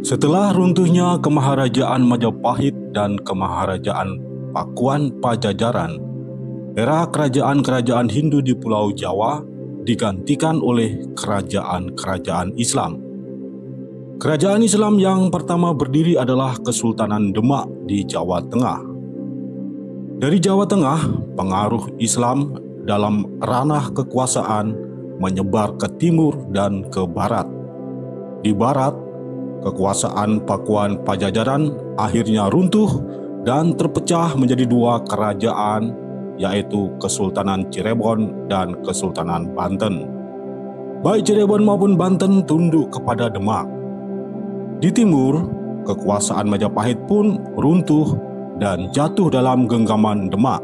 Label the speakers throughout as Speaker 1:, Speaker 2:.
Speaker 1: Setelah runtuhnya Kemaharajaan Majapahit dan Kemaharajaan Pakuan Pajajaran, era kerajaan-kerajaan Hindu di Pulau Jawa digantikan oleh kerajaan-kerajaan Islam. Kerajaan Islam yang pertama berdiri adalah Kesultanan Demak di Jawa Tengah. Dari Jawa Tengah, pengaruh Islam dalam ranah kekuasaan menyebar ke timur dan ke barat. Di barat, kekuasaan Pakuan Pajajaran akhirnya runtuh dan terpecah menjadi dua kerajaan, yaitu Kesultanan Cirebon dan Kesultanan Banten. Baik Cirebon maupun Banten tunduk kepada Demak. Di timur, kekuasaan Majapahit pun runtuh dan jatuh dalam genggaman Demak.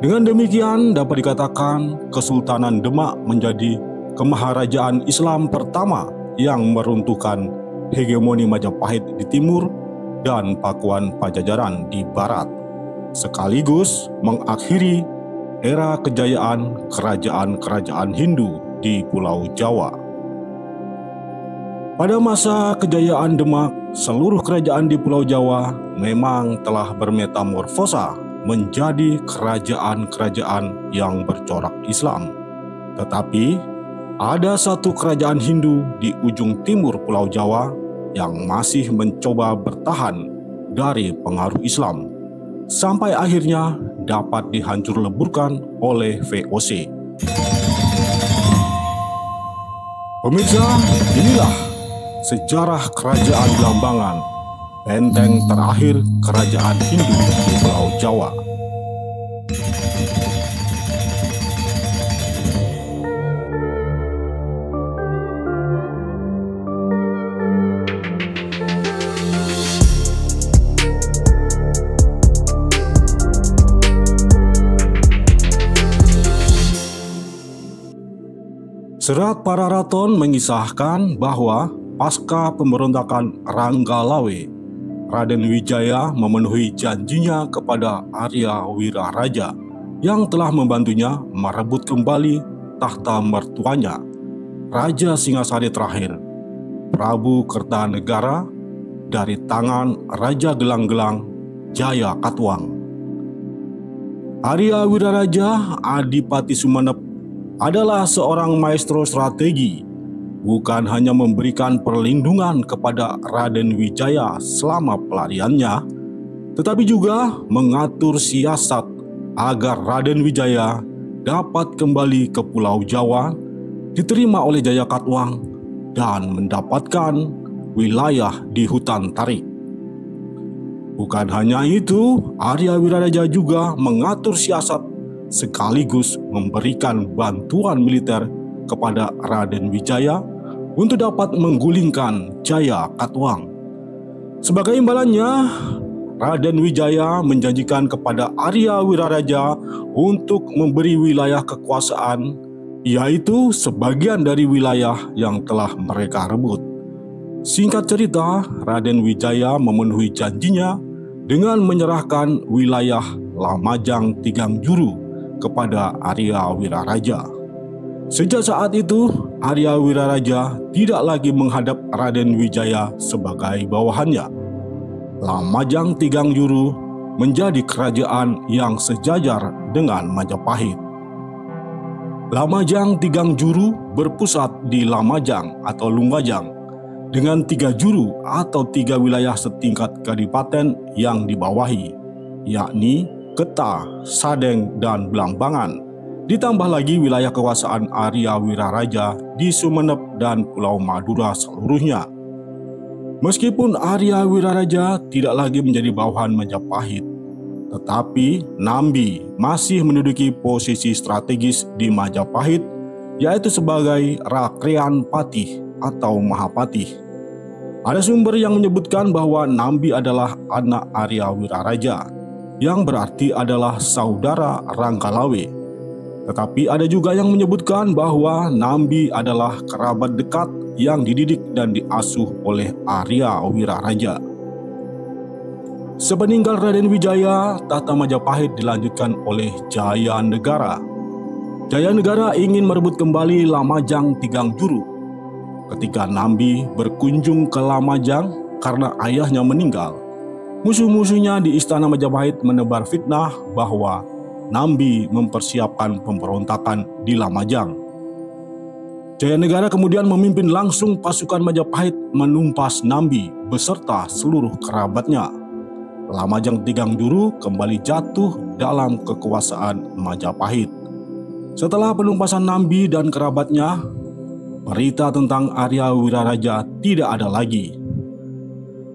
Speaker 1: Dengan demikian dapat dikatakan Kesultanan Demak menjadi kemaharajaan Islam pertama yang meruntuhkan hegemoni Majapahit di timur dan Pakuan Pajajaran di barat, sekaligus mengakhiri era kejayaan kerajaan-kerajaan Hindu di Pulau Jawa. Pada masa kejayaan Demak, seluruh kerajaan di Pulau Jawa memang telah bermetamorfosa menjadi kerajaan-kerajaan yang bercorak Islam. Tetapi, ada satu kerajaan Hindu di ujung timur Pulau Jawa yang masih mencoba bertahan dari pengaruh Islam, sampai akhirnya dapat dihancur leburkan oleh VOC. Pemirsa, inilah sejarah Kerajaan Blambangan, benteng terakhir kerajaan Hindu di Pulau Jawa. Serat Pararaton mengisahkan bahwa pasca pemberontakan Ranggalawe, Raden Wijaya memenuhi janjinya kepada Arya Wiraraja yang telah membantunya merebut kembali tahta mertuanya, Raja Singasari terakhir, Prabu Kertanegara, dari tangan Raja Gelang-Gelang Jaya Katuang. Arya Wiraraja Adipati Sumenep adalah seorang maestro strategi, bukan hanya memberikan perlindungan kepada Raden Wijaya selama pelariannya, tetapi juga mengatur siasat agar Raden Wijaya dapat kembali ke Pulau Jawa, diterima oleh Jaya Katuang, dan mendapatkan wilayah di hutan tarik. Bukan hanya itu, Arya Wiraraja juga mengatur siasat sekaligus memberikan bantuan militer kepada Raden Wijaya untuk dapat menggulingkan Jaya Katuang. Sebagai imbalannya, Raden Wijaya menjanjikan kepada Arya Wiraraja untuk memberi wilayah kekuasaan, yaitu sebagian dari wilayah yang telah mereka rebut. Singkat cerita, Raden Wijaya memenuhi janjinya dengan menyerahkan wilayah Lamajang Tigang Juru kepada Arya Wiraraja. Sejak saat itu, Arya Wiraraja tidak lagi menghadap Raden Wijaya sebagai bawahannya. Lamajang Tigang Juru menjadi kerajaan yang sejajar dengan Majapahit. Lamajang Tigang Juru berpusat di Lamajang atau Lumajang dengan 3 juru atau 3 wilayah setingkat kadipaten yang dibawahi, yakni Keta, Sadeng, dan Blambangan. Ditambah lagi wilayah kekuasaan Arya Wiraraja di Sumenep dan Pulau Madura seluruhnya. Meskipun Arya Wiraraja tidak lagi menjadi bawahan Majapahit, tetapi Nambi masih menduduki posisi strategis di Majapahit, yaitu sebagai Rakrean Patih atau Mahapatih. Ada sumber yang menyebutkan bahwa Nambi adalah anak Arya Wiraraja, yang berarti adalah saudara Ranggalawe. Tetapi ada juga yang menyebutkan bahwa Nambi adalah kerabat dekat yang dididik dan diasuh oleh Arya Wiraraja. Sepeninggal Raden Wijaya, tahta Majapahit dilanjutkan oleh Jaya Negara. Jaya Negara ingin merebut kembali Lamajang Tigang Juru. Ketika Nambi berkunjung ke Lamajang karena ayahnya meninggal, musuh-musuhnya di istana Majapahit menebar fitnah bahwa Nambi mempersiapkan pemberontakan di Lamajang. Jayanegara kemudian memimpin langsung pasukan Majapahit menumpas Nambi beserta seluruh kerabatnya. Lamajang Tigangjuru kembali jatuh dalam kekuasaan Majapahit. Setelah penumpasan Nambi dan kerabatnya, berita tentang Arya Wiraraja tidak ada lagi.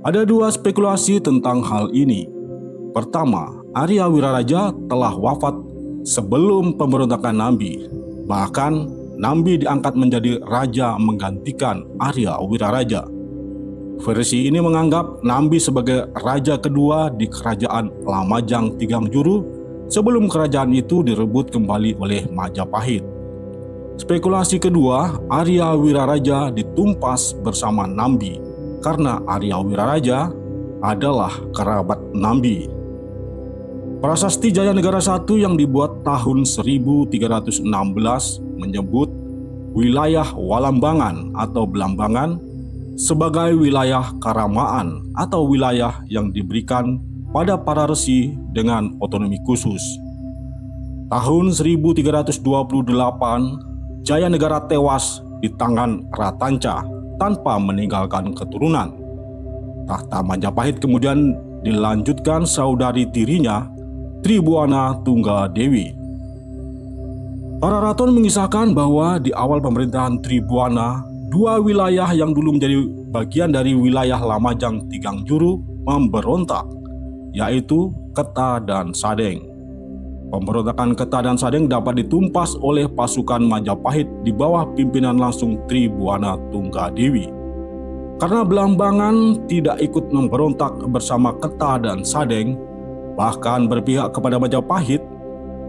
Speaker 1: Ada dua spekulasi tentang hal ini. Pertama, Arya Wiraraja telah wafat sebelum pemberontakan Nambi. Bahkan, Nambi diangkat menjadi raja menggantikan Arya Wiraraja. Versi ini menganggap Nambi sebagai raja kedua di kerajaan Lamajang Tigangjuru sebelum kerajaan itu direbut kembali oleh Majapahit. Spekulasi kedua, Arya Wiraraja ditumpas bersama Nambi karena Arya Wiraraja adalah kerabat Nambi. Prasasti Jayanegara I yang dibuat tahun 1316 menyebut wilayah Walambangan atau Belambangan sebagai wilayah Karamaan atau wilayah yang diberikan pada para resi dengan otonomi khusus. Tahun 1328, Jayanegara tewas di tangan Ratanca tanpa meninggalkan keturunan. Tahta Majapahit kemudian dilanjutkan saudari tirinya, Tribuana Tunggadewi. Para raton mengisahkan bahwa di awal pemerintahan Tribuana, dua wilayah yang dulu menjadi bagian dari wilayah Lamajang Tigangjuru memberontak, yaitu Keta dan Sadeng. Pemberontakan Keta dan Sadeng dapat ditumpas oleh pasukan Majapahit di bawah pimpinan langsung Tribuana Tunggadewi. Karena Belambangan tidak ikut memberontak bersama Keta dan Sadeng, bahkan berpihak kepada Majapahit,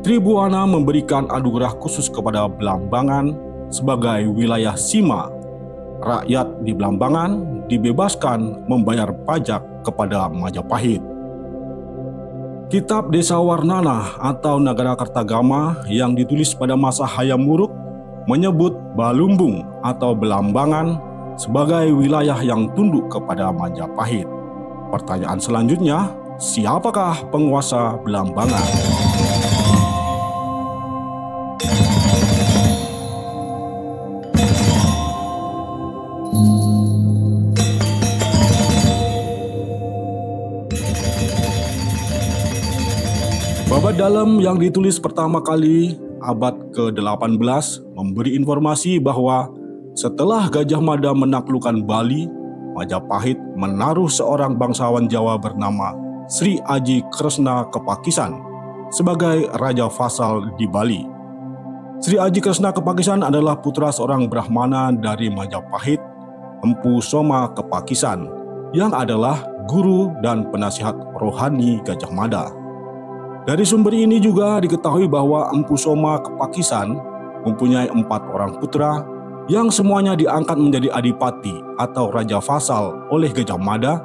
Speaker 1: Tribuana memberikan anugerah khusus kepada Belambangan sebagai wilayah Sima. Rakyat di Belambangan dibebaskan membayar pajak kepada Majapahit. Kitab Desa Warnana atau Nagara Kertagama yang ditulis pada masa Hayam Wuruk menyebut Balumbung atau Belambangan sebagai wilayah yang tunduk kepada Majapahit. Pertanyaan selanjutnya, siapakah penguasa Belambangan? Babat Dalam yang ditulis pertama kali abad ke-18 memberi informasi bahwa setelah Gajah Mada menaklukkan Bali, Majapahit menaruh seorang bangsawan Jawa bernama Sri Aji Kresna Kepakisan sebagai Raja Fasal di Bali. Sri Aji Kresna Kepakisan adalah putra seorang Brahmana dari Majapahit, Empu Soma Kepakisan, yang adalah guru dan penasihat rohani Gajah Mada. Dari sumber ini juga diketahui bahwa Empu Soma Kepakisan mempunyai 4 orang putra yang semuanya diangkat menjadi adipati atau raja fasal oleh Gajah Mada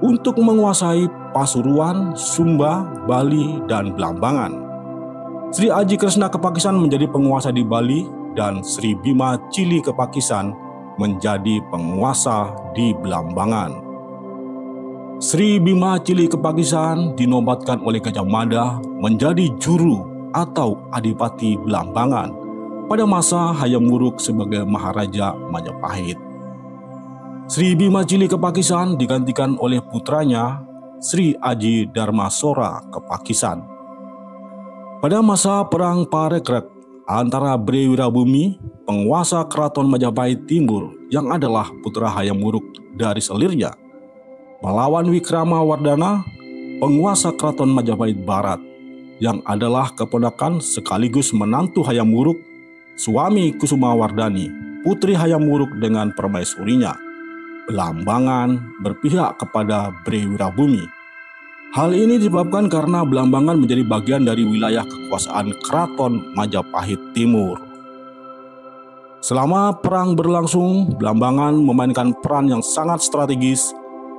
Speaker 1: untuk menguasai Pasuruan, Sumba, Bali, dan Belambangan. Sri Aji Kresna Kepakisan menjadi penguasa di Bali dan Sri Bima Cili Kepakisan menjadi penguasa di Belambangan. Sri Bima Cili Kepakisan dinobatkan oleh Gajah Mada menjadi juru atau adipati Belambangan pada masa Hayam Wuruk sebagai Maharaja Majapahit. Sri Bima Cili Kepakisan digantikan oleh putranya Sri Aji Darmasora Kepakisan. Pada masa Perang Parekrek antara Bre Wirabumi, penguasa Keraton Majapahit Timur yang adalah putra Hayam Wuruk dari selirnya, melawan Wikramawardhana, penguasa Keraton Majapahit Barat, yang adalah keponakan sekaligus menantu Hayam Wuruk, suami Kusumawardhani, putri Hayam Wuruk dengan permaisurinya. Belambangan berpihak kepada Bre Wirabumi. Hal ini disebabkan karena Belambangan menjadi bagian dari wilayah kekuasaan Keraton Majapahit Timur. Selama perang berlangsung, Belambangan memainkan peran yang sangat strategis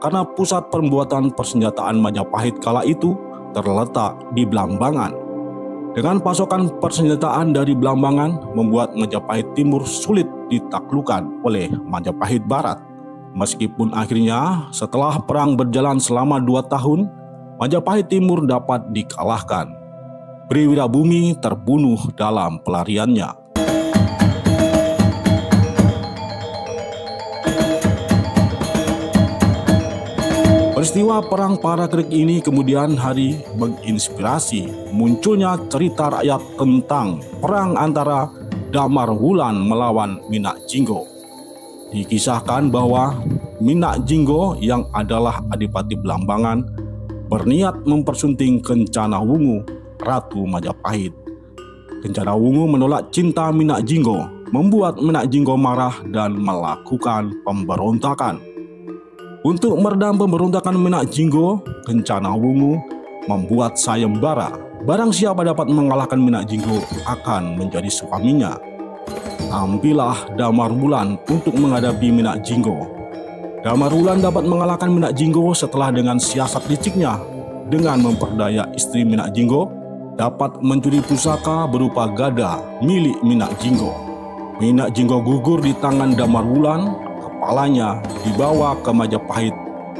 Speaker 1: karena pusat pembuatan persenjataan Majapahit kala itu terletak di Belambangan. Dengan pasokan persenjataan dari Blambangan membuat Majapahit Timur sulit ditaklukkan oleh Majapahit Barat. Meskipun akhirnya setelah perang berjalan selama 2 tahun, Majapahit Timur dapat dikalahkan. Priwirabumi terbunuh dalam pelariannya. Peristiwa Perang Parakrik ini kemudian hari menginspirasi munculnya cerita rakyat tentang perang antara Damar Wulan melawan Minak Jinggo. Dikisahkan bahwa Minak Jinggo yang adalah Adipati Blambangan berniat mempersunting Kencana Wungu, Ratu Majapahit. Kencana Wungu menolak cinta Minak Jinggo, membuat Minak Jinggo marah dan melakukan pemberontakan. Untuk meredam pemberontakan Minak Jinggo, Kencana Wungu membuat sayembara. Barang siapa dapat mengalahkan Minak Jinggo akan menjadi suaminya. Tampillah Damar Wulan untuk menghadapi Minak Jinggo. Damar Wulan dapat mengalahkan Minak Jinggo setelah dengan siasat liciknya dengan memperdaya istri Minak Jinggo dapat mencuri pusaka berupa gada milik Minak Jinggo. Minak Jinggo gugur di tangan Damar Wulan. Kepalanya dibawa ke Majapahit,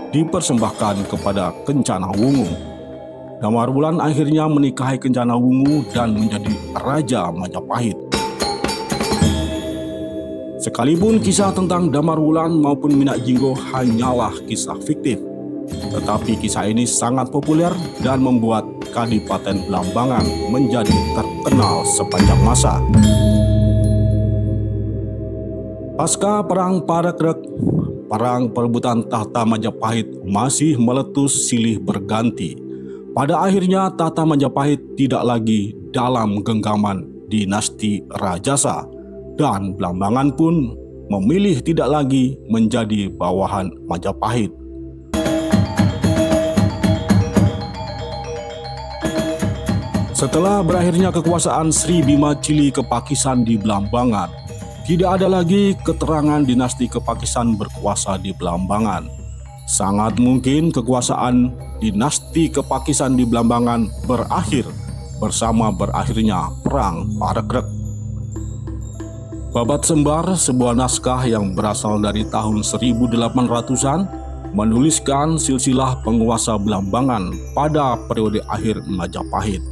Speaker 1: dipersembahkan kepada Kencana Wungu. Damar Wulan akhirnya menikahi Kencana Wungu dan menjadi Raja Majapahit. Sekalipun kisah tentang Damar Wulan maupun Minak Jinggo hanyalah kisah fiktif, tetapi kisah ini sangat populer dan membuat Kadipaten Blambangan menjadi terkenal sepanjang masa. Pasca Perang Parakrik, perang perebutan tahta Majapahit masih meletus silih berganti. Pada akhirnya tahta Majapahit tidak lagi dalam genggaman dinasti Rajasa dan Blambangan pun memilih tidak lagi menjadi bawahan Majapahit. Setelah berakhirnya kekuasaan Sri Bima Cili Kepakisan di Blambangan, tidak ada lagi keterangan dinasti Kepakisan berkuasa di Blambangan. Sangat mungkin kekuasaan dinasti Kepakisan di Blambangan berakhir bersama berakhirnya Perang Parakrik. Babat Sembar, sebuah naskah yang berasal dari tahun 1800-an, menuliskan silsilah penguasa Blambangan pada periode akhir Majapahit.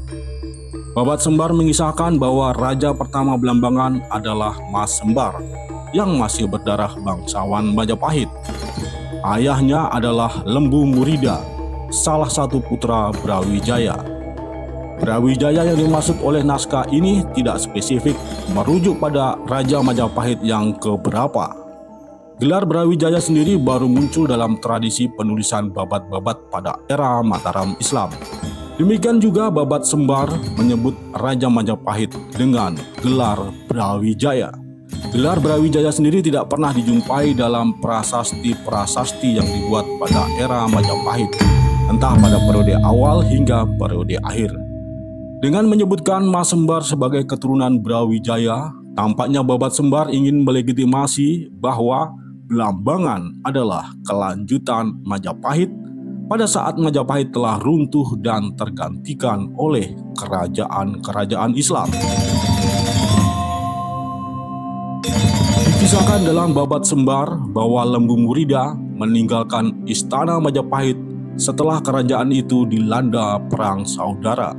Speaker 1: Babat Sembar mengisahkan bahwa raja pertama Blambangan adalah Mas Sembar yang masih berdarah bangsawan Majapahit. Ayahnya adalah Lembu Murida, salah satu putra Brawijaya. Brawijaya yang dimaksud oleh naskah ini tidak spesifik merujuk pada Raja Majapahit yang keberapa. Gelar Brawijaya sendiri baru muncul dalam tradisi penulisan babat-babat pada era Mataram Islam. Demikian juga Babat Sembar menyebut Raja Majapahit dengan gelar Brawijaya. Gelar Brawijaya sendiri tidak pernah dijumpai dalam prasasti-prasasti yang dibuat pada era Majapahit, entah pada periode awal hingga periode akhir. Dengan menyebutkan Mas Sembar sebagai keturunan Brawijaya, tampaknya Babat Sembar ingin melegitimasi bahwa Blambangan adalah kelanjutan Majapahit pada saat Majapahit telah runtuh dan tergantikan oleh kerajaan-kerajaan Islam. Dikisahkan dalam Babat Sembar bahwa Lembu Murida meninggalkan istana Majapahit setelah kerajaan itu dilanda perang saudara.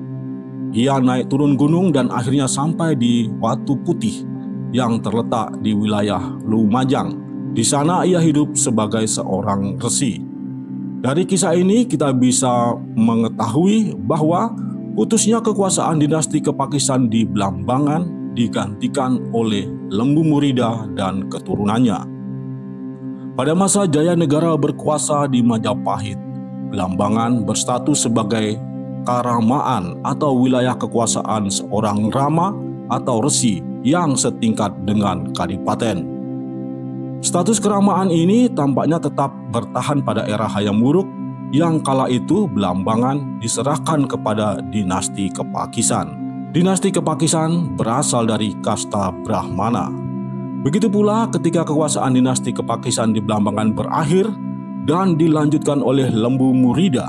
Speaker 1: Ia naik turun gunung dan akhirnya sampai di Watu Putih yang terletak di wilayah Lumajang. Di sana ia hidup sebagai seorang resi. Dari kisah ini kita bisa mengetahui bahwa putusnya kekuasaan dinasti Kepakisan di Blambangan digantikan oleh Lembu Murida dan keturunannya. Pada masa Jaya Negara berkuasa di Majapahit, Blambangan berstatus sebagai karamaan atau wilayah kekuasaan seorang rama atau resi yang setingkat dengan kadipaten. Status keramaan ini tampaknya tetap bertahan pada era Hayam Wuruk yang kala itu Blambangan diserahkan kepada dinasti Kepakisan. Dinasti Kepakisan berasal dari kasta Brahmana. Begitu pula ketika kekuasaan dinasti Kepakisan di Blambangan berakhir dan dilanjutkan oleh Lembu Murida,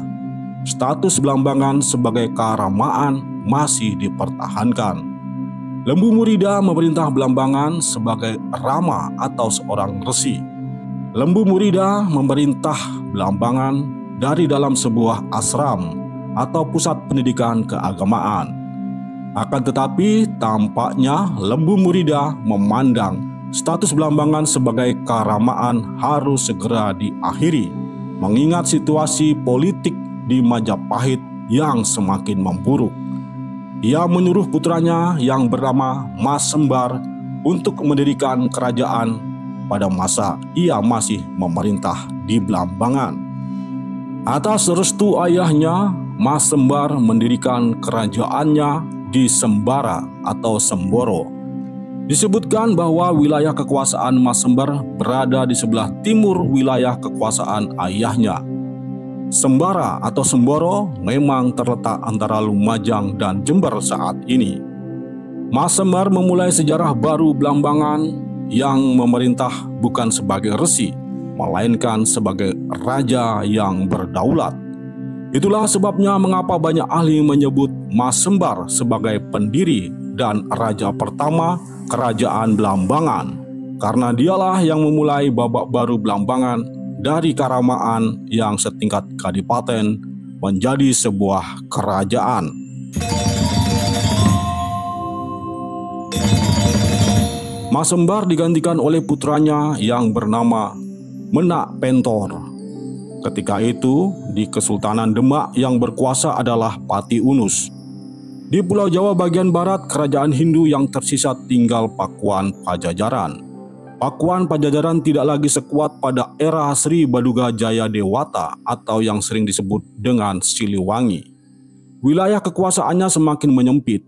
Speaker 1: status Blambangan sebagai karamaan masih dipertahankan. Lembu Murida memerintah Belambangan sebagai Rama atau seorang resi. Lembu Murida memerintah Belambangan dari dalam sebuah ashram atau pusat pendidikan keagamaan. Akan tetapi tampaknya Lembu Murida memandang status Belambangan sebagai keramaan harus segera diakhiri, mengingat situasi politik di Majapahit yang semakin memburuk. Ia menyuruh putranya yang bernama Mas Sembar untuk mendirikan kerajaan pada masa ia masih memerintah di Belambangan. Atas restu ayahnya, Mas Sembar mendirikan kerajaannya di Sembara atau Semboro. Disebutkan bahwa wilayah kekuasaan Mas Sembar berada di sebelah timur wilayah kekuasaan ayahnya. Sembara atau Semboro memang terletak antara Lumajang dan Jember saat ini. Mas Sembar memulai sejarah baru Belambangan yang memerintah bukan sebagai resi, melainkan sebagai raja yang berdaulat. Itulah sebabnya mengapa banyak ahli menyebut Mas Sembar sebagai pendiri dan raja pertama kerajaan Belambangan, karena dialah yang memulai babak baru Belambangan dari keramaan yang setingkat kadipaten menjadi sebuah kerajaan. Mas Sembar digantikan oleh putranya yang bernama Menak Pentor. Ketika itu, di Kesultanan Demak yang berkuasa adalah Pati Unus. Di Pulau Jawa bagian barat, kerajaan Hindu yang tersisa tinggal Pakuan Pajajaran. Pakuan Pajajaran tidak lagi sekuat pada era Sri Baduga Jaya Dewata atau yang sering disebut dengan Siliwangi. Wilayah kekuasaannya semakin menyempit.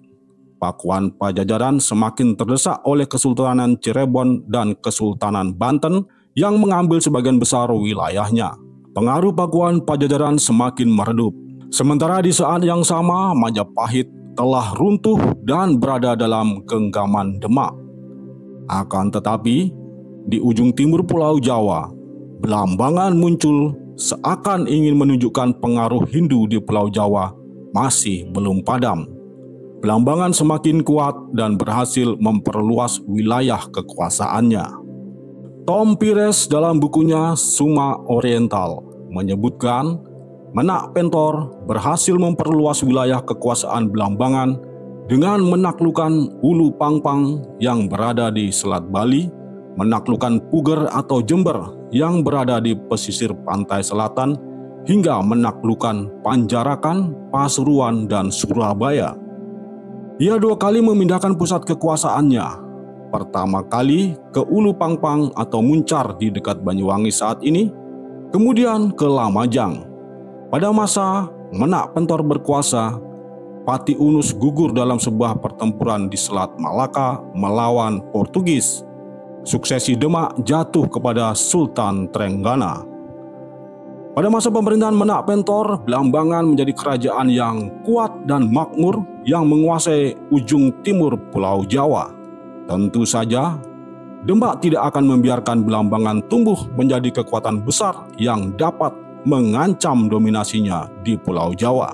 Speaker 1: Pakuan Pajajaran semakin terdesak oleh Kesultanan Cirebon dan Kesultanan Banten yang mengambil sebagian besar wilayahnya. Pengaruh Pakuan Pajajaran semakin meredup. Sementara di saat yang sama, Majapahit telah runtuh dan berada dalam genggaman Demak. Akan tetapi, di ujung timur Pulau Jawa, Belambangan muncul seakan ingin menunjukkan pengaruh Hindu di Pulau Jawa masih belum padam. Belambangan semakin kuat dan berhasil memperluas wilayah kekuasaannya. Tom Pires dalam bukunya Suma Oriental menyebutkan Menak Pentor berhasil memperluas wilayah kekuasaan Belambangan dengan menaklukkan Ulu Pangpang yang berada di Selat Bali, menaklukkan Puger atau Jember yang berada di pesisir pantai selatan, hingga menaklukkan Panjarakan, Pasuruan, dan Surabaya. Ia 2 kali memindahkan pusat kekuasaannya. Pertama kali ke Ulu Pangpang atau Muncar di dekat Banyuwangi saat ini, kemudian ke Lamajang. Pada masa Menak Pentor berkuasa, Pati Unus gugur dalam sebuah pertempuran di Selat Malaka melawan Portugis. Suksesi Demak jatuh kepada Sultan Trenggana. Pada masa pemerintahan Menak Pentor, Belambangan menjadi kerajaan yang kuat dan makmur yang menguasai ujung timur Pulau Jawa. Tentu saja, Demak tidak akan membiarkan Belambangan tumbuh menjadi kekuatan besar yang dapat mengancam dominasinya di Pulau Jawa.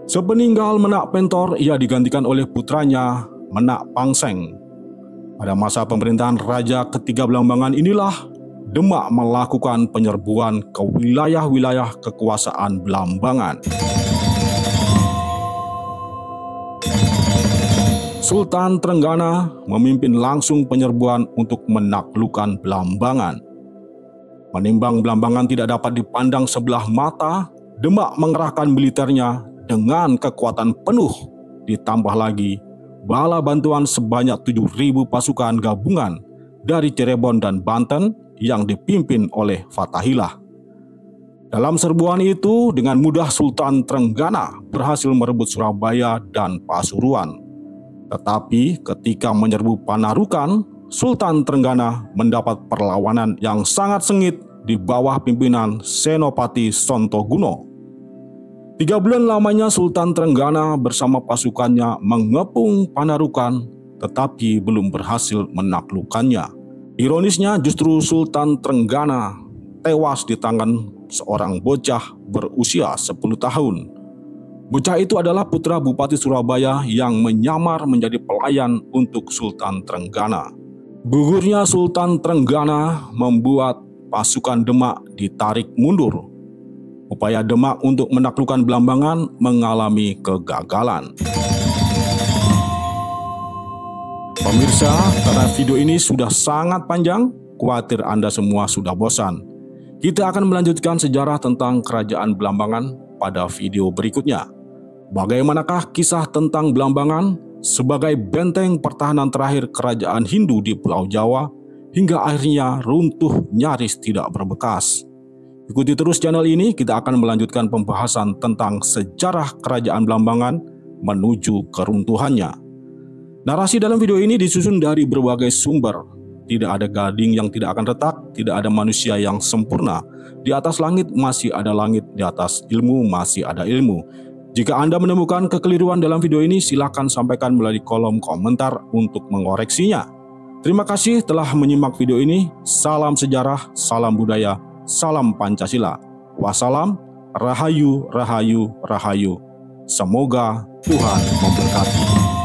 Speaker 1: Sepeninggal Menak Pentor, ia digantikan oleh putranya Menak Pangseng. Pada masa pemerintahan Raja ketiga Belambangan inilah Demak melakukan penyerbuan ke wilayah-wilayah kekuasaan Belambangan. Sultan Trenggana memimpin langsung penyerbuan untuk menaklukkan Belambangan. Menimbang Belambangan tidak dapat dipandang sebelah mata, Demak mengerahkan militernya dengan kekuatan penuh, ditambah lagi bala bantuan sebanyak 7.000 pasukan gabungan dari Cirebon dan Banten yang dipimpin oleh Fathahilah. Dalam serbuan itu, dengan mudah Sultan Trenggana berhasil merebut Surabaya dan Pasuruan. Tetapi ketika menyerbu Panarukan, Sultan Trenggana mendapat perlawanan yang sangat sengit di bawah pimpinan Senopati Sontoguno. 3 bulan lamanya Sultan Trenggana bersama pasukannya mengepung Panarukan, tetapi belum berhasil menaklukkannya. Ironisnya justru Sultan Trenggana tewas di tangan seorang bocah berusia 10 tahun. Bocah itu adalah putra Bupati Surabaya yang menyamar menjadi pelayan untuk Sultan Trenggana. Gugurnya Sultan Trenggana membuat pasukan Demak ditarik mundur. Upaya Demak untuk menaklukkan Blambangan mengalami kegagalan. Pemirsa, karena video ini sudah sangat panjang, khawatir Anda semua sudah bosan. Kita akan melanjutkan sejarah tentang Kerajaan Blambangan pada video berikutnya. Bagaimanakah kisah tentang Blambangan sebagai benteng pertahanan terakhir kerajaan Hindu di Pulau Jawa hingga akhirnya runtuh nyaris tidak berbekas? Ikuti terus channel ini, kita akan melanjutkan pembahasan tentang sejarah Kerajaan Blambangan menuju keruntuhannya. Narasi dalam video ini disusun dari berbagai sumber. Tidak ada gading yang tidak akan retak, tidak ada manusia yang sempurna. Di atas langit masih ada langit, di atas ilmu masih ada ilmu. Jika Anda menemukan kekeliruan dalam video ini, silakan sampaikan melalui kolom komentar untuk mengoreksinya. Terima kasih telah menyimak video ini. Salam sejarah, salam budaya, salam Pancasila. Wassalam, rahayu, rahayu, rahayu. Semoga Tuhan memberkati.